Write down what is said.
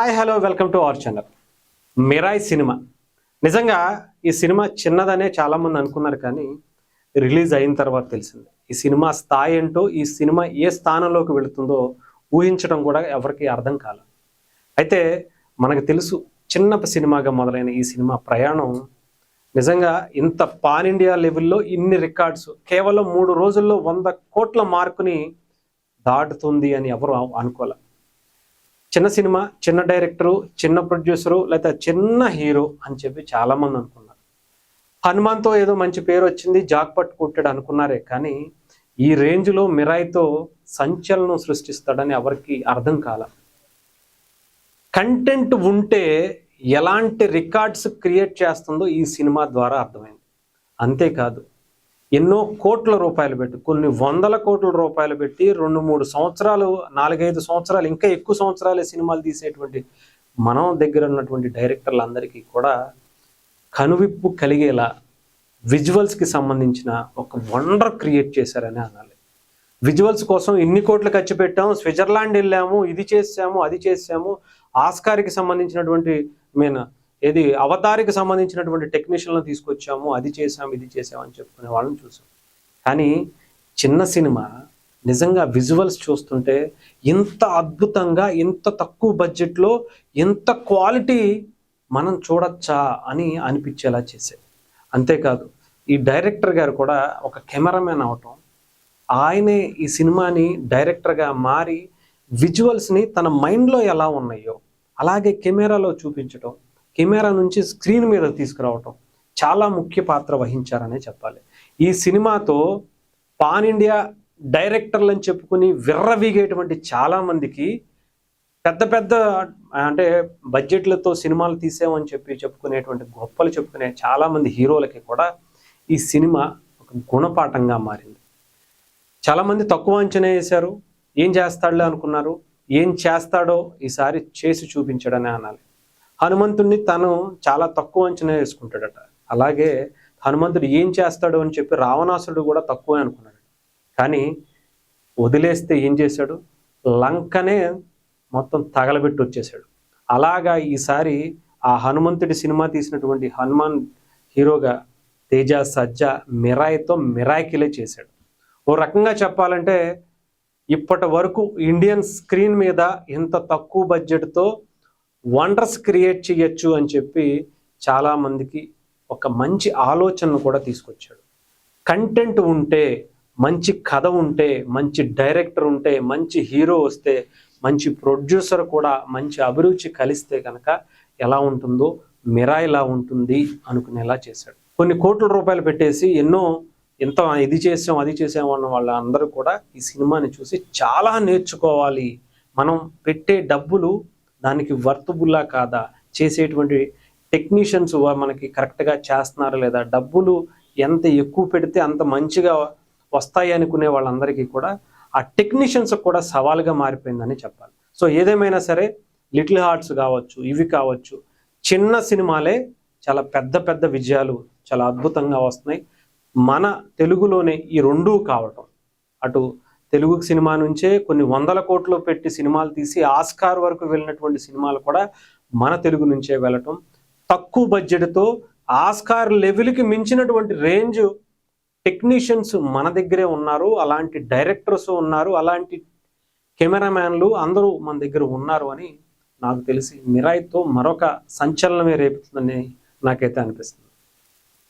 Hi hello welcome to our channel. Mirai cinema నిజంగా ఈ cinema చిన్నదనే చాలామంది అనుకున్నారు, కానీ రిలీజ్ అయిన తర్వాత తెలిసింది ఈ సినిమా స్థాయి ఏంటో, ఈ సినిమా ఏ స్థానంలోకి వెళుతుందో ఊహించడం కూడా ఎవరికి అర్థం కాలేదు. అయితే మనకు తెలుసు, చిన్న సినిమాగా మొదలైన ఈ సినిమా ప్రయాణం నిజంగా ఇంత పాన్ ఇండియా లెవెల్లో ఇన్ని రికార్డ్స్ కేవలం 3 రోజుల్లో 100 కోట్ల మార్కుని దాటుతుంది అని ఎవరు అనుకోలే. చిన్న సినిమా, చిన్న డైరెక్టరు, చిన్న ప్రొడ్యూసరు, లేదా చిన్న హీరో అని చెప్పి చాలామంది అనుకున్నారు. హనుమాన్తో ఏదో మంచి పేరు వచ్చింది, జాక్పట్ కొట్టాడు అనుకున్నారే, కానీ ఈ రేంజ్లో మిరాయ్తో సంచలనం సృష్టిస్తాడని ఎవరికి అర్థం కాల. కంటెంట్ ఉంటే ఎలాంటి రికార్డ్స్ క్రియేట్ చేస్తుందో ఈ సినిమా ద్వారా అర్థమైంది. అంతేకాదు, ఎన్నో కోట్ల రూపాయలు పెట్టి, కొన్ని 100 కోట్ల రూపాయలు పెట్టి 2-3 సంవత్సరాలు, 4-5 సంవత్సరాలు, ఇంకా ఎక్కువ సంవత్సరాలే సినిమాలు తీసేటువంటి మనం దగ్గర ఉన్నటువంటి డైరెక్టర్లందరికీ కూడా కనువిప్పు కలిగేలా విజువల్స్కి సంబంధించిన ఒక వండర్ క్రియేట్ చేశారని అనాలి. విజువల్స్ కోసం ఇన్ని కోట్లు ఖర్చు పెట్టాము, స్విట్జర్లాండ్ వెళ్ళాము, ఇది చేసాము, అది చేసాము, ఆస్కార్కి సంబంధించినటువంటి ఏది అవతారికి సంబంధించినటువంటి టెక్నీషియన్లను తీసుకొచ్చాము, అది చేసాము, ఇది చేసాము అని చెప్పుకునే వాళ్ళని చూసాం. కానీ చిన్న సినిమా నిజంగా విజువల్స్ చూస్తుంటే ఇంత అద్భుతంగా, ఇంత తక్కువ బడ్జెట్లో ఇంత క్వాలిటీ మనం చూడొచ్చా అని అనిపించేలా చేసేది. అంతేకాదు, ఈ డైరెక్టర్ గారు కూడా ఒక కెమెరామెన్ అవటం, ఆయనే ఈ సినిమాని డైరెక్టర్గా మారి విజువల్స్ని తన మైండ్లో ఎలా ఉన్నాయో అలాగే కెమెరాలో చూపించటం, కెమెరా నుంచి స్క్రీన్ మీద తీసుకురావటం చాలా ముఖ్య పాత్ర వహించారనే చెప్పాలి. ఈ సినిమాతో పాన్ ఇండియా డైరెక్టర్లు అని చెప్పుకుని విర్రవీగేటువంటి చాలామందికి, పెద్ద పెద్ద అంటే బడ్జెట్లతో సినిమాలు తీసామని చెప్పుకునేటువంటి గొప్పలు చెప్పుకునే చాలామంది హీరోలకి కూడా ఈ సినిమా ఒక గుణపాఠంగా మారింది. చాలామంది తక్కువ అంచనా వేశారు, ఏం చేస్తాడులే అనుకున్నారు, ఏం చేస్తాడో ఈసారి చేసి చూపించాడనే అనాలి. హనుమంతుడిని తను చాలా తక్కువ అంచనా వేసుకుంటాడట. అలాగే హనుమంతుడు ఏం చేస్తాడు అని చెప్పి రావణాసురుడు కూడా తక్కువే అనుకున్నాడు. కానీ వదిలేస్తే ఏం చేశాడు, లంకనే మొత్తం తగలబెట్టి వచ్చేసాడు. అలాగా ఈసారి ఆ హనుమంతుడి సినిమా తీసినటువంటి హనుమాన్ హీరోగా తేజ సజ్జా మిరాయ్తో మిరాకిలే చేశాడు. ఓ రకంగా చెప్పాలంటే ఇప్పటి వరకు ఇండియన్ స్క్రీన్ మీద ఇంత తక్కువ బడ్జెట్తో వండర్స్ క్రియేట్ చేయొచ్చు అని చెప్పి చాలామందికి ఒక మంచి ఆలోచనను కూడా తీసుకొచ్చాడు. కంటెంట్ ఉంటే, మంచి కథ ఉంటే, మంచి డైరెక్టర్ ఉంటే, మంచి హీరో వస్తే, మంచి ప్రొడ్యూసర్ కూడా మంచి అభిరుచి కలిస్తే కనుక ఎలా ఉంటుందో మిరాయ్లా ఉంటుంది అనుకునేలా చేశాడు. కొన్ని కోట్ల రూపాయలు పెట్టేసి ఎంత ఇది చేసాం, అది చేసాం అన్న వాళ్ళందరూ కూడా ఈ సినిమాని చూసి చాలా నేర్చుకోవాలి. మనం పెట్టే డబ్బులు దానికి వర్తబుల్లా కాదా, చేసేటువంటి టెక్నీషియన్స్ మనకి కరెక్ట్గా చేస్తున్నారా లేదా, డబ్బులు ఎంత ఎక్కువ పెడితే అంత మంచిగా వస్తాయి అనుకునే వాళ్ళందరికీ కూడా ఆ టెక్నీషియన్స్ కూడా సవాలుగా మారిపోయిందని చెప్పాలి. సో ఏదేమైనా సరే, లిటిల్ హార్ట్స్ కావచ్చు, ఇవి కావచ్చు, చిన్న సినిమాలే చాలా పెద్ద పెద్ద విజయాలు చాలా అద్భుతంగా వస్తున్నాయి. మన తెలుగులోనే ఈ రెండూ కావటం, అటు తెలుగు సినిమా నుంచే కొన్ని 100 కోట్లు పెట్టి సినిమాలు తీసి ఆస్కార్ వరకు వెళ్ళినటువంటి సినిమాలు కూడా మన తెలుగు నుంచే వెళ్ళటం, తక్కువ బడ్జెట్తో ఆస్కార్ లెవెల్కి మించినటువంటి రేంజ్ టెక్నీషియన్స్ మన దగ్గరే ఉన్నారు, అలాంటి డైరెక్టర్స్ ఉన్నారు, అలాంటి కెమెరామ్యాన్లు అందరూ మన దగ్గర ఉన్నారు అని నాకు తెలిసి మిరాయ్తో మరొక సంచలనమే రేపుతుందని నాకైతే అనిపిస్తుంది.